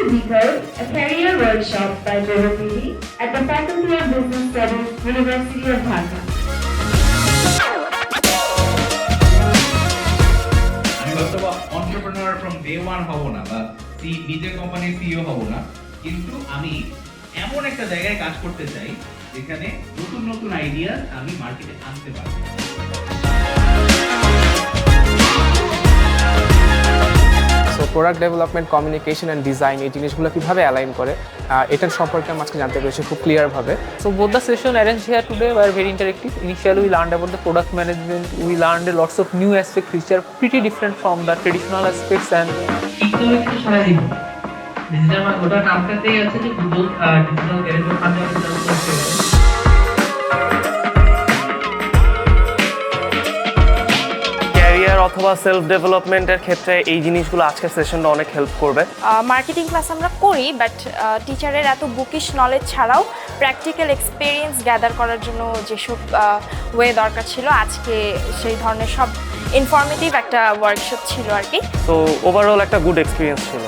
Decode, a career workshop by Bohubrihi at the Pathao-এর Business Studies, University of Dhaka. আমি হয়তো entrepreneur from day one হব না বা নিজের কোম্পানির সিইও হব না, কিন্তু আমি এমন একটা জায়গায় কাজ করতে চাই যেখানে নতুন নতুন আইডিয়া আমি মার্কেটে আনতে পারি। So product development, communication and design এই জিনিসগুলো কীভাবে অ্যালাইন করে এটার সম্পর্কে আমি আজকে জানতে পেরেছি খুব ক্লিয়ারভাবে। So both the session arranged here today were very interactive. Initially we learned about the product management. We learned lots of new aspects which are pretty different from the traditional aspects and digital ওটা নামটাতেই আছে যে Google digital career fundamental. Career অথবা self ডেভেলপমেন্টের ক্ষেত্রে এই জিনিসগুলো আজকের সেশনটা অনেক হেল্প করবে। মার্কেটিং ক্লাস আমরা করি, বাট টিচারের এত বুকিশ নলেজ ছাড়াও প্র্যাকটিক্যাল এক্সপিরিয়েন্স গ্যাদার করার জন্য যেসব ওয়ে দরকার ছিল, আজকে সেই ধরনের সব ইনফরমেটিভ একটা ওয়ার্কশপ ছিল আর কি। তো ওভারঅল একটা গুড এক্সপিরিয়েন্স ছিল।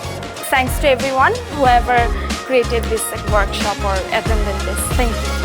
Thanks to everyone whoever created this workshop or attended this. Thank you.